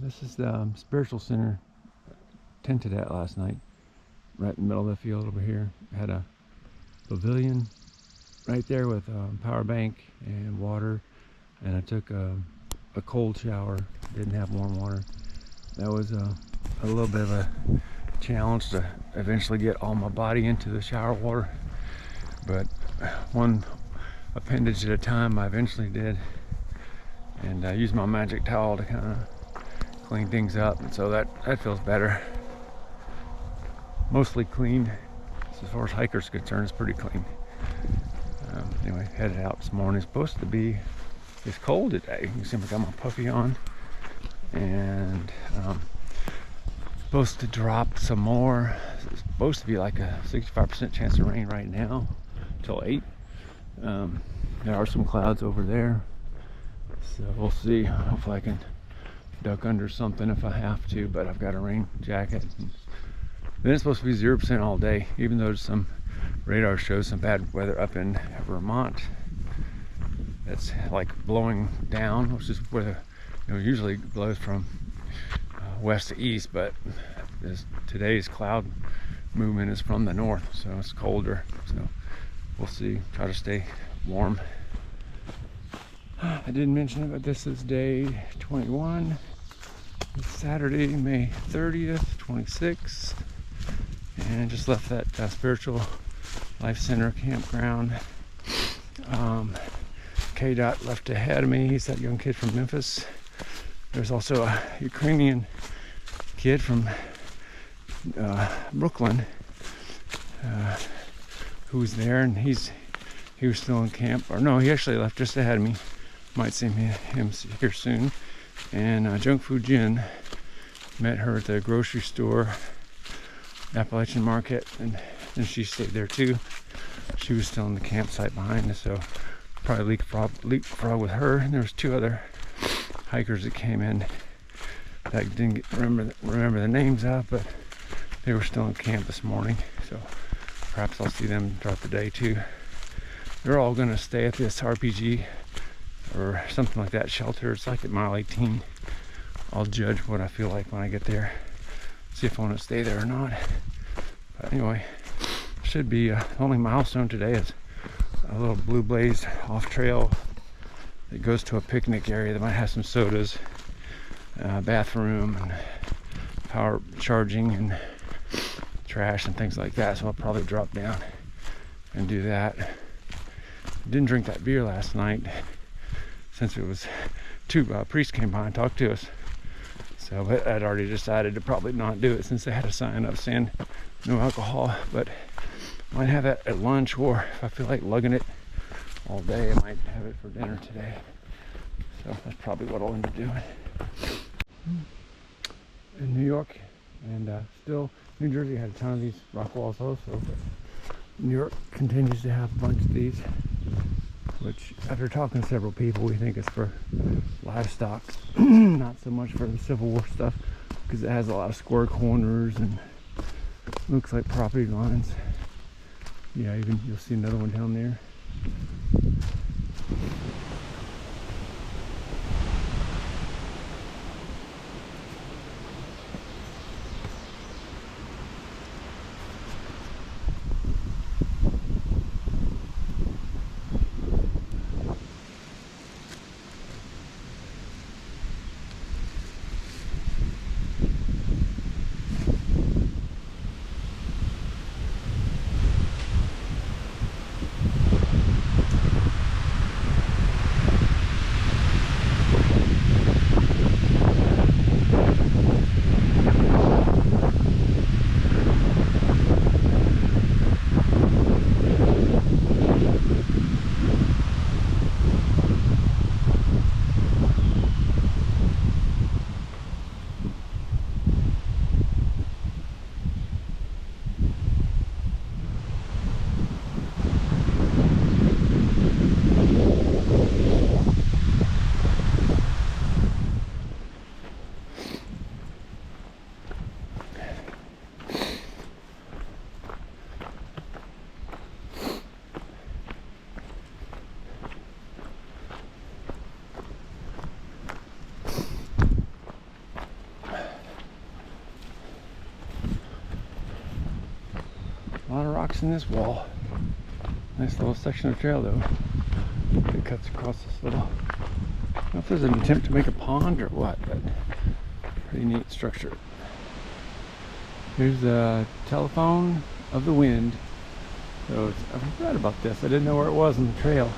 This is the Spiritual Center. Tented at last night, right in the middle of the field over here. Had a pavilion right there with a power bank and water, and I took a cold shower. Didn't have warm water. That was a little bit of a challenge to eventually get all my body into the shower water, but one appendage at a time I eventually did, and I used my magic towel to kind of clean things up, and so that feels better. Mostly clean. As far as hikers concerned, it's pretty clean. Anyway, headed out this morning. It's supposed to be, it's cold today. You can see I got my puffy on, and supposed to drop some more. It's supposed to be like a 65% chance of rain right now till 8. There are some clouds over there, so we'll see. Hopefully I can duck under something if I have to, but I've got a rain jacket. Then it's supposed to be 0% all day, even though some radar shows some bad weather up in Vermont. That's like blowing down, which is where usually blows from west to east, but today's cloud movement is from the north, so it's colder. So we'll see. Try to stay warm. I didn't mention it, but this is day 21. It's Saturday, May 30th, 26. And just left that Spiritual Life Center campground. K-Dot left ahead of me. He's that young kid from Memphis. There's also a Ukrainian kid from Brooklyn who was there, and he was still in camp. Or no, he actually left just ahead of me. Might see him here soon. And Junk Food Jen met her at the grocery store, Appalachian market, and she stayed there too. She was still in the campsite behind us, so probably leapfrog with her. And there was 2 other hikers that came in that I didn't remember the names of, but they were still in camp this morning, so perhaps I'll see them throughout the day too. They're all going to stay at this RPG or something like that shelter. It's like at mile 18. I'll judge what I feel like when I get there, see if I want to stay there or not. But anyway, should be the only milestone today is a little Blue Blaze off trail that goes to a picnic area that might have some sodas, bathroom, and power charging, and trash and things like that. So I'll probably drop down and do that. Didn't drink that beer last night since it was 2 priests came by and talked to us. So but I'd already decided to probably not do it since they had a sign up saying no alcohol. But might have that at lunch, or if I feel like lugging it all day, I might have it for dinner today. So that's probably what I'll end up doing. In New York, and still New Jersey had a ton of these rock walls also, but New York continues to have a bunch of these, which after talking to several people, we think it's for livestock, not so much for the Civil War stuff, because it has a lot of square corners and looks like property lines. Yeah, even you'll see another one down there. rocks in this wall. Nice little section of trail though. It cuts across this little, I don't know if there's an attempt to make a pond or what, but pretty neat structure. Here's the telephone of the wind. So I've read about this. I didn't know where it was on the trail.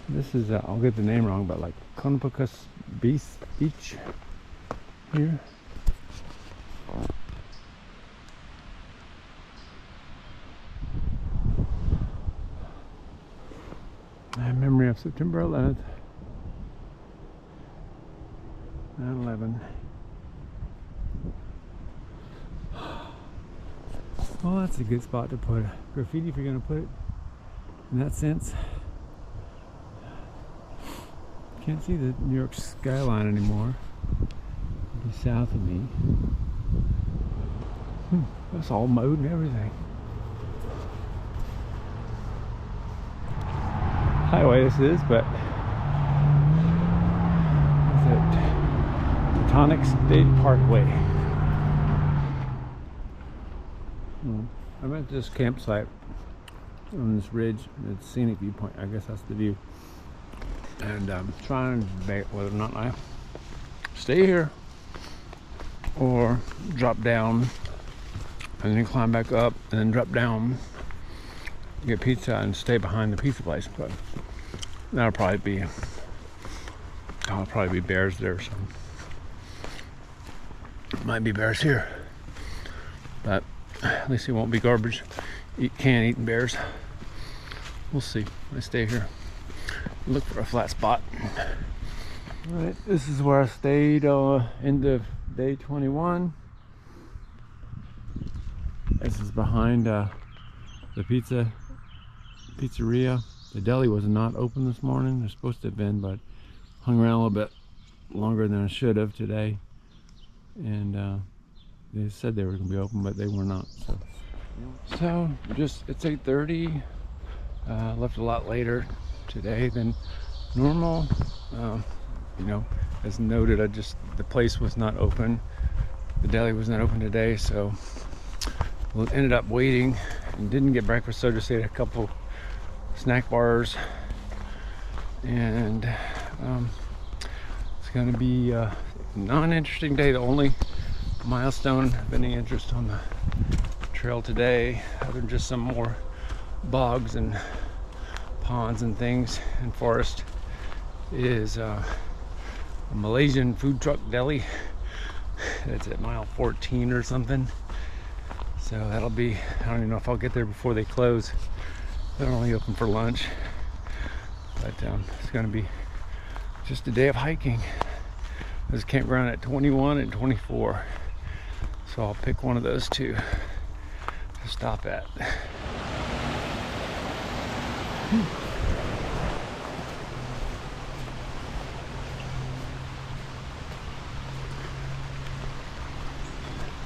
This is, I'll get the name wrong, but like Conopacus Beach here. In memory of September 11th, 9/11. Well, that's a good spot to put graffiti if you're going to put it in that sense. Can't see the New York skyline anymore. It'll be south of me. That's all mowed and everything. Highway this is, but is it Teutonic State Parkway? I'm at this campsite on this ridge. It's a scenic viewpoint. I guess that's the view. And I'm trying to debate whether or not I stay here or drop down and then climb back up and then drop down, get pizza and stay behind the pizza place. But that'll probably be bears there, so might be bears here, but at least it won't be garbage can eating bears. We'll see. I stay here, look for a flat spot. All right, this is where I stayed end of day 21. This is behind the pizzeria. The deli was not open this morning. They're supposed to have been, but hung around a little bit longer than I should have today. And they said they were going to be open, but they were not. So just it's 8:30. Left a lot later today than normal. You know, as noted, the place was not open. The deli was not open today, so we ended up waiting and didn't get breakfast. So just ate a couple snack bars, and it's going to be a non-interesting day. The only milestone of any interest on the trail today, other than just some more bogs and ponds and things and forest, is a Malaysian food truck deli. It's at mile 14 or something. So that'll be, I don't even know if I'll get there before they close. They're only open for lunch. But it's going to be just a day of hiking. There's a campground at 21 and 24. So I'll pick one of those two to stop at.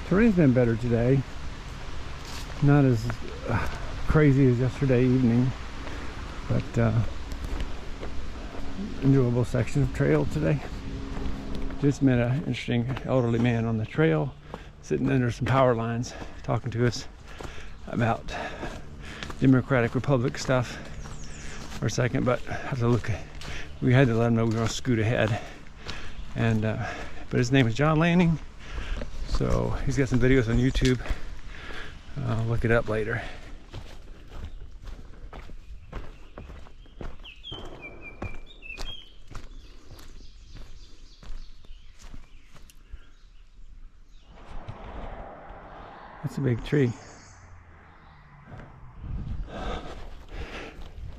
Terrain's been better today. Not as crazy as yesterday evening, but enjoyable section of trail today. Just met an interesting elderly man on the trail, sitting under some power lines, talking to us about Democratic Republic stuff for a second, but I have to look. We had to let him know we were going to scoot ahead, and but his name is John Lanning. So he's got some videos on YouTube. I'll look it up later. That's a big tree.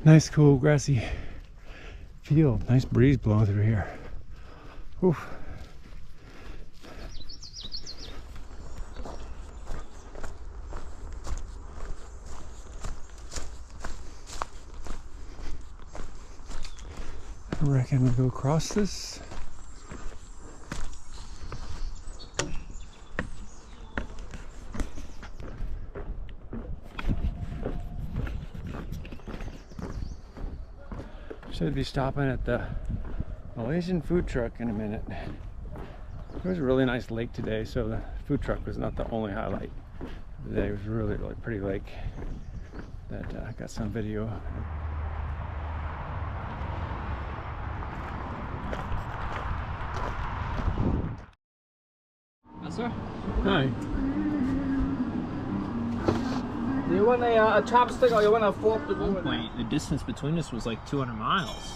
Nice, cool, grassy field. Nice breeze blowing through here. Oof. I reckon we'll go across this. Should be stopping at the Malaysian food truck in a minute. There was a really nice lake today, so the food truck was not the only highlight of today. It was really pretty lake that I got some video. Sir? Hi. Do you want a chopstick or you want a fork to go? At one point, the distance between us was like 200 miles.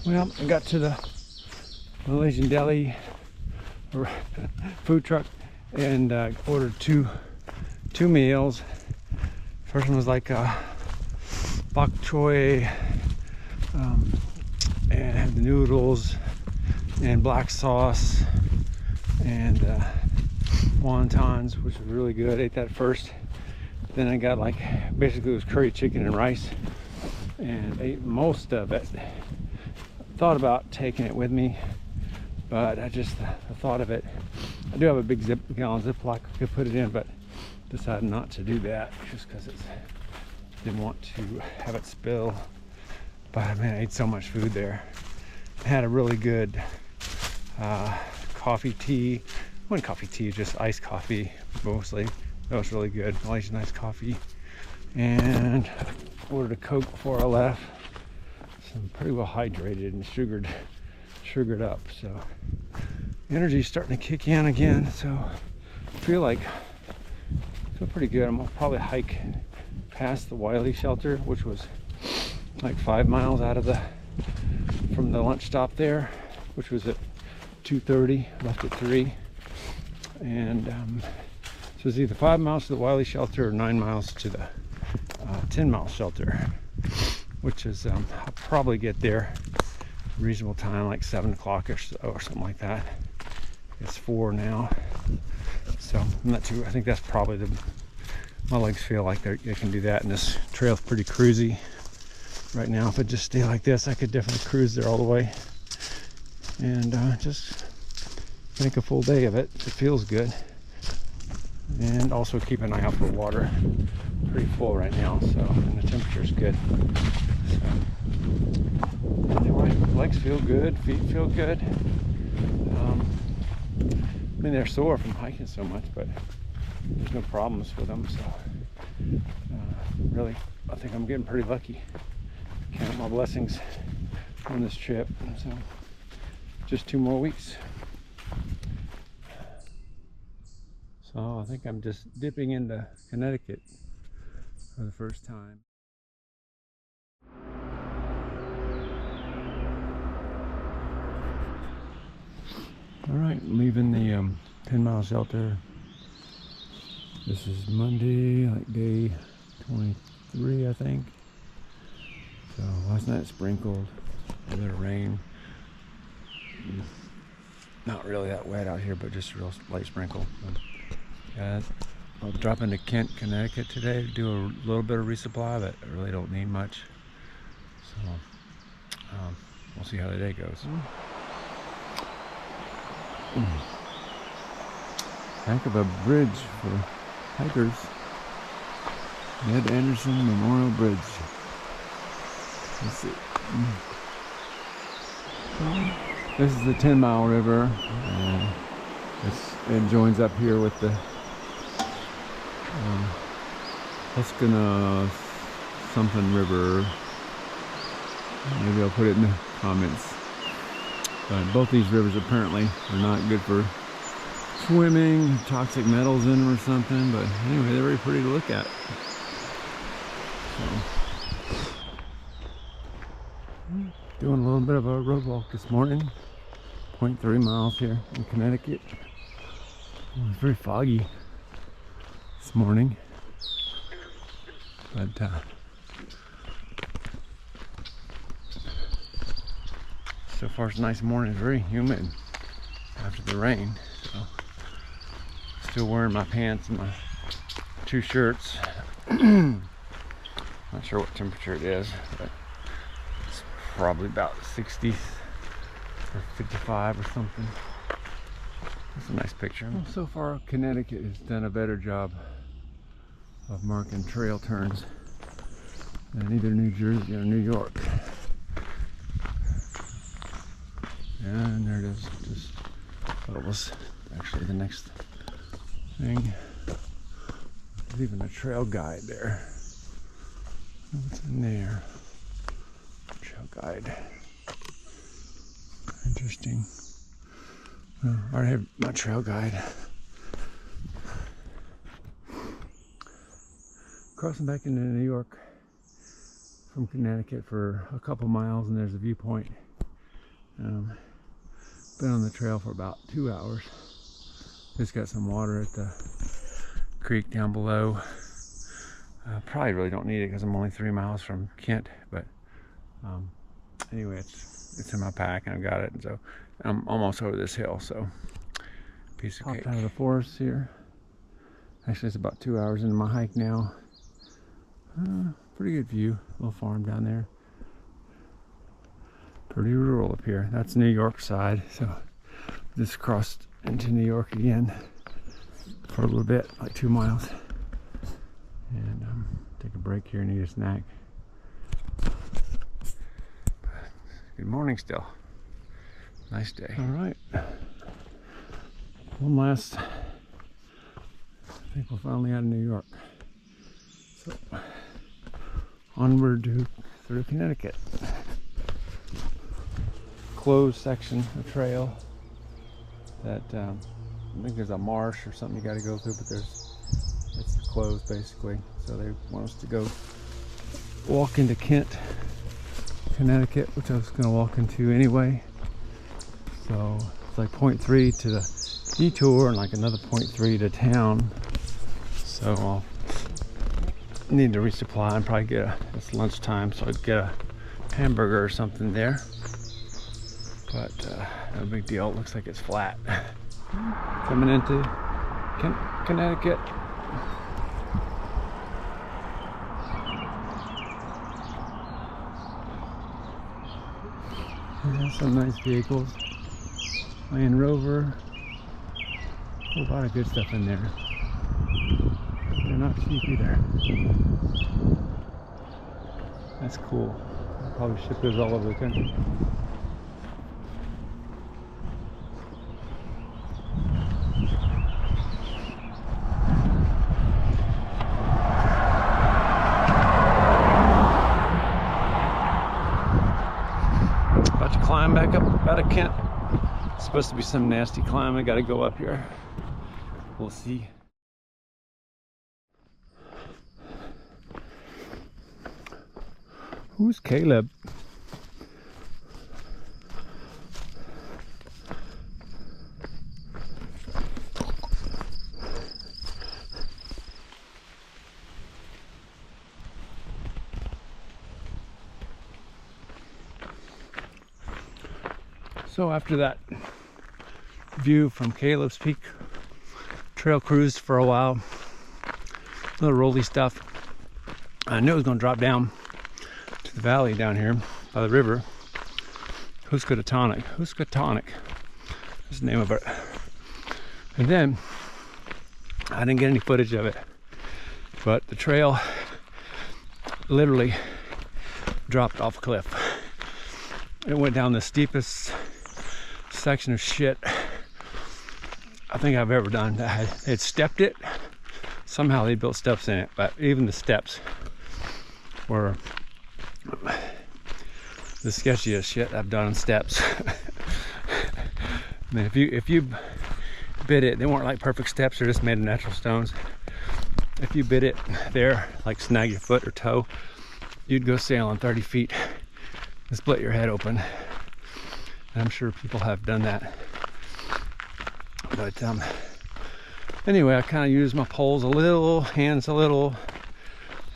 Well, I got to the Malaysian deli or food truck and ordered two meals. First one was like bok choy and had the noodles and black sauce and wontons, which was really good. Ate that first. Then I got like basically it was curry chicken and rice and ate most of it. Thought about taking it with me, but I just the thought of it. I do have a big gallon Ziploc I could put it in, but decided not to do that just because it didn't want to have it spill. But man, I ate so much food there. I had a really good coffee tea. One coffee tea, just iced coffee mostly. That was really good, Malaysian iced coffee. And ordered a Coke before I left. I'm pretty well hydrated and sugared up, so energy's starting to kick in again. So I feel pretty good. I'm gonna probably hike past the Wiley shelter, which was like 5 miles out of from the lunch stop there, which was at 2:30, left at 3, and so it's either 5 miles to the Wiley shelter or 9 miles to the 10-mile shelter, which is I'll probably get there reasonable time, like 7 o'clock or so, or something like that. It's 4 now, so I'm not too. I think that's probably my legs feel like they can do that, and this trail's pretty cruisy right now. If I just stay like this, I could definitely cruise there all the way and just make a full day of it. It feels good, and also keep an eye out for water. Pretty full right now, so, and the temperature's good. So anyway, legs feel good, feet feel good. I mean, they're sore from hiking so much, but there's no problems with them. So really, I think I'm getting pretty lucky. Count my blessings on this trip. So just 2 more weeks. So I think I'm just dipping into Connecticut for the first time. All right, leaving the 10-mile shelter. This is Monday, like day 23, I think. So last night it sprinkled, a bit of rain. Not really that wet out here, but just a real light sprinkle. I'll drop into Kent, Connecticut today to do a little bit of resupply, but I really don't need much. So we'll see how the day goes. Heck of a bridge for hikers. Ned Anderson Memorial Bridge. Let's see. This is the 10-mile river. It joins up here with the Huskana something river. Maybe I'll put it in the comments. But both these rivers apparently are not good for swimming, toxic metals in them or something, but anyway, they're very pretty to look at. So. Doing a little bit of a road walk this morning. 0.3 miles here in Connecticut. It was very foggy this morning, but so far it's a nice morning. It's very humid after the rain, so still wearing my pants and my 2 shirts. Not sure what temperature it is, but it's probably about 60 or 55 or something. That's a nice picture. Well, so far Connecticut has done a better job of marking trail turns than either New Jersey or New York. And there it is. Just thought it was actually the next thing. There's even a trail guide there. What's in there? Trail guide. Interesting. Well, I already have my trail guide. Crossing back into New York from Connecticut for a couple miles, and there's a viewpoint. Been on the trail for about 2 hours. Just got some water at the creek down below. Probably really don't need it because I'm only 3 miles from Kent, but anyway, it's in my pack and I've got it, and so I'm almost over this hill, so piece of cake. Out of the forest here. Actually, it's about 2 hours into my hike now. Pretty good view. Little farm down there. Pretty rural up here. That's New York side, so just crossed into New York again for a little bit, like 2 miles. And take a break here and eat a snack. Good morning still. Nice day. All right. One last. I think we're finally out of New York. So onward through Connecticut. Closed section of trail that I think there's a marsh or something you got to go through, but it's closed basically. So they want us to go walk into Kent, Connecticut, which I was going to walk into anyway. So it's like 0.3 to the detour and like another 0.3 to town. So I'll need to resupply and probably get it's lunchtime, so I'd get a hamburger or something there. But no big deal. It looks like it's flat. Coming into Connecticut. There's some nice vehicles. Land Rover. A whole lot of good stuff in there. They're not cheap either. That's cool. I'll probably ship those all over the country. Climb back up out of Kent. It's supposed to be some nasty climb. I gotta go up here. We'll see. Who's Caleb? So after that view from Caleb's Peak, trail cruised for a while. Little rolly stuff. I knew it was going to drop down to the valley down here by the river. Housatonic is the name of it. And then I didn't get any footage of it, but the trail literally dropped off a cliff. It went down the steepest section of shit I think I've ever done. They'd stepped it. Somehow they built steps in it, but even the steps were the sketchiest shit I've done on steps. I mean, if you bit it, they weren't like perfect steps, they're just made of natural stones. If you bit it there, like snag your foot or toe, you'd go sail on 30 feet. split your head open. And I'm sure people have done that. But anyway, I kind of used my poles a little, hands a little,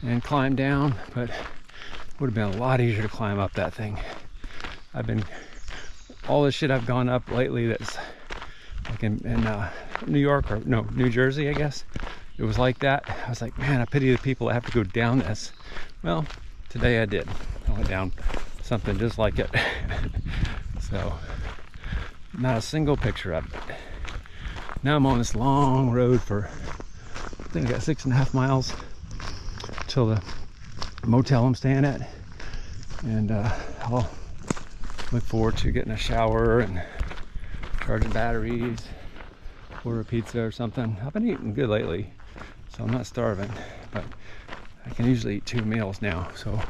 and climbed down. But it would have been a lot easier to climb up that thing. All the shit I've gone up lately that's like in New York, or no, New Jersey, I guess. It was like that. I was like, man, I pity the people that have to go down this. Well, today I did. I went down something just like it. So, not a single picture of it. Now I'm on this long road for, I think I got 6.5 miles till the motel I'm staying at. And I'll look forward to getting a shower and charging batteries, order a pizza or something. I've been eating good lately, so I'm not starving, but I can usually eat 2 meals now. So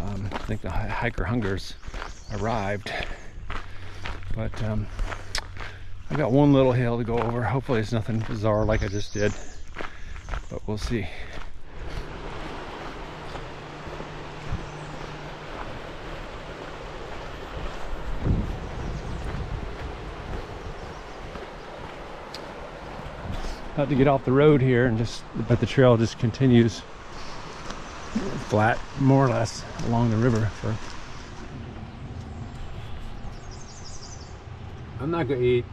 I think the hiker hunger's arrived. But I got one little hill to go over. Hopefully it's nothing bizarre like I just did, but we'll see. About to get off the road here, and but the trail just continues flat, more or less, along the river. I'm not gonna eat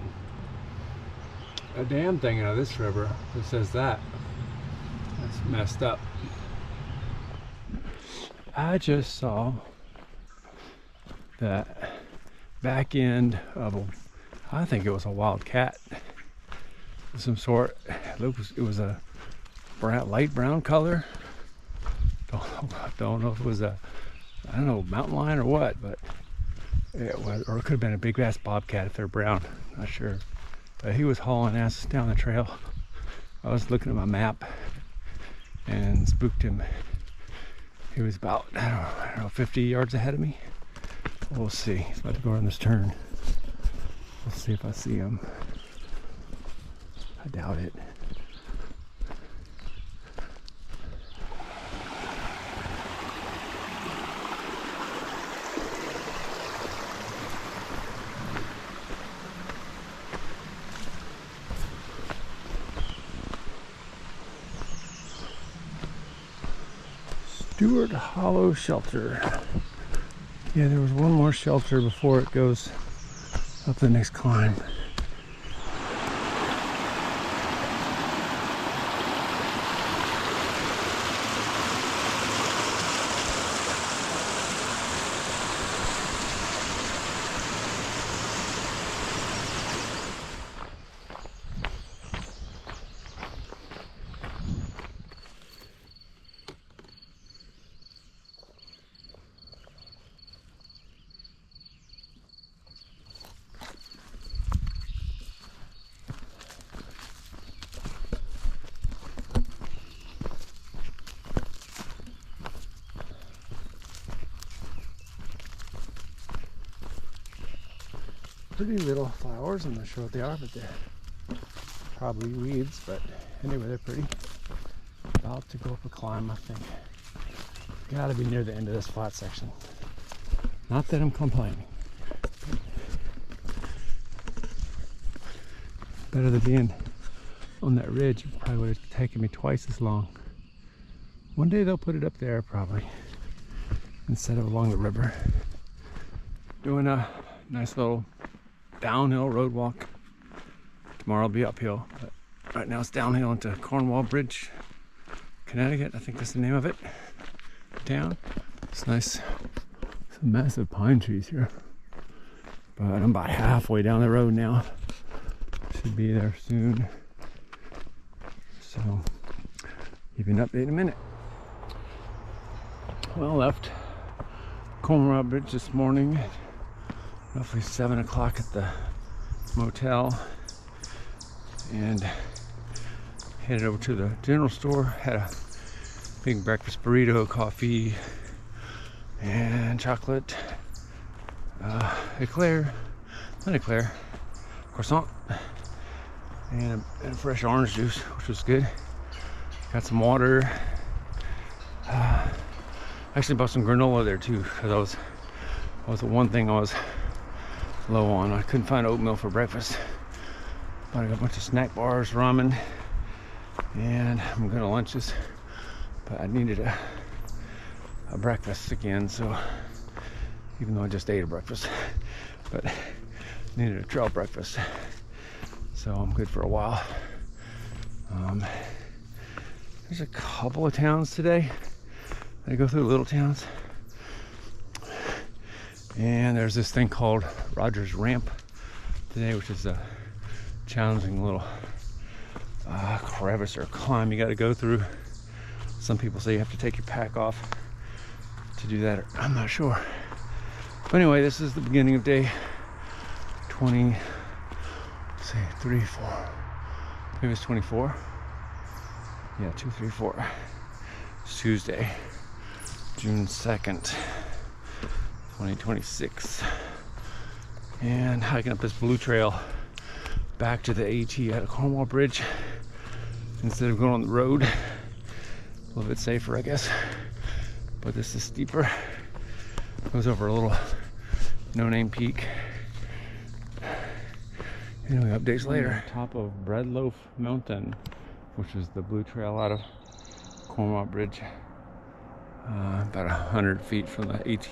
a damn thing out of this river that says that. That's messed up. I just saw that back end of I think it was a wild cat of some sort. It was a light brown color. Don't know if it was I don't know, mountain lion or what, but it was, or it could have been a big ass bobcat if they're brown. Not sure. But he was hauling ass down the trail. I was looking at my map and spooked him. He was about, I don't know, 50 yards ahead of me. We'll see. He's about to go around this turn. We'll see if I see him. I doubt it. Stewart Hollow Shelter. Yeah, there was one more shelter before it goes up the next climb. Pretty little flowers. I'm not sure what they are, but they're probably weeds, but anyway, they're pretty. About to go up a climb, I think. Gotta be near the end of this flat section. Not that I'm complaining. Better than being on that ridge. It probably would have taken me twice as long. One day they'll put it up there probably, instead of along the river. Doing a nice little downhill road walk. Tomorrow will be uphill, but right now it's downhill into Cornwall Bridge, Connecticut. I think that's the name of it. Town. It's nice. Some massive pine trees here. But I'm about halfway down the road now. Should be there soon. So, give you an update in a minute. Well, left Cornwall Bridge this morning, roughly 7 o'clock at the motel, and headed over to the general store. Had a big breakfast burrito, coffee, and chocolate, croissant, and a fresh orange juice, which was good. Got some water. Actually bought some granola there too, because I was was the one thing I was low on. I couldn't find oatmeal for breakfast. But I got a bunch of snack bars, ramen, and I'm going to lunches. But I needed a breakfast again, so even though I just ate a breakfast, but needed a trail breakfast. So I'm good for a while. There's a couple of towns today. I go through little towns. And there's this thing called Rogers Ramp today, which is a challenging little crevice or climb you got to go through. Some people say you have to take your pack off to do that. I'm not sure. But anyway, this is the beginning of day 20. Let's see, 3, 4. Maybe it's 24. Yeah, 2, 3, 4. It's Tuesday, June 2nd, 2026. And hiking up this blue trail back to the AT at a Cornwall Bridge instead of going on the road. A little bit safer, I guess. But this is steeper. Goes over a little no-name peak. Anyway, updates later. Top of Breadloaf Mountain, which is the blue trail out of Cornwall Bridge. About 100 feet from the AT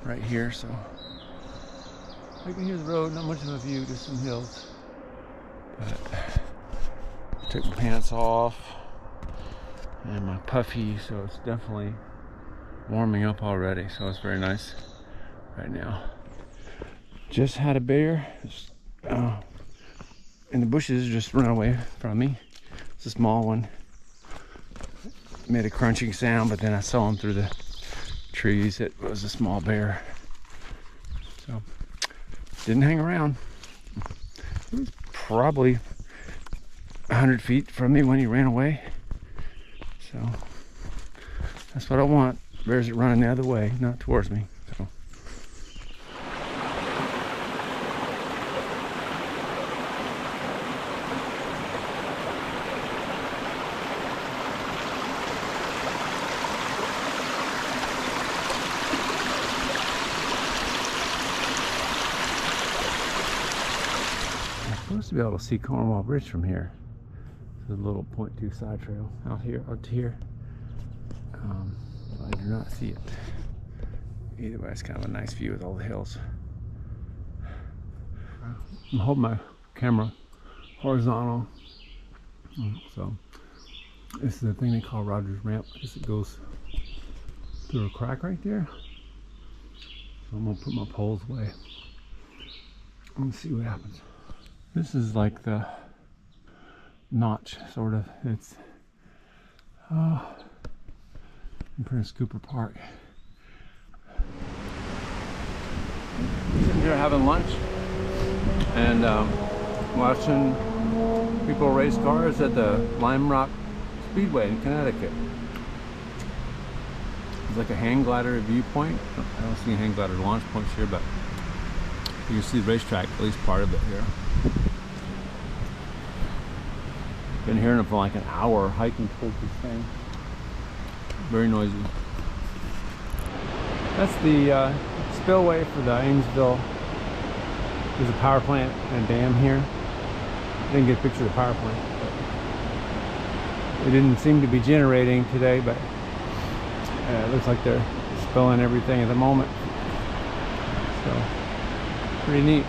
right here, so I can hear the road, not much of a view, just some hills. But I took my pants off and my puffy, so it's definitely warming up already, so it's very nice right now. Just had a bear in the bushes just run away from me. It's a small one. Made a crunching sound, but then I saw him through the trees. It was a small bear, so didn't hang around. It was probably 100 feet from me when he ran away, so that's what I want. Bears are running the other way, not towards me. So I'm supposed to be able to see Cornwall Bridge from here. There's a little 0.2 side trail out here, out here. I do not see it. Either way, it's kind of a nice view with all the hills. I'm holding my camera horizontal. So this is the thing they call Rogers Ramp. I guess it goes through a crack right there. So I'm gonna put my poles away. I'm gonna see what happens. This is like the notch, sort of. It's in Prince Cooper Park. Sitting here having lunch and watching people race cars at the Lime Rock Speedway in Connecticut. It's like a hang glider viewpoint. I don't see hang glider launch points here, but you can see the racetrack, at least part of it here. Been hearing it for like an hour hiking towards this thing. Very noisy. That's the spillway for the Amesville. There's a power plant and a dam here. I didn't get a picture of the power plant. It didn't seem to be generating today, but it looks like they're spilling everything at the moment. So, pretty neat.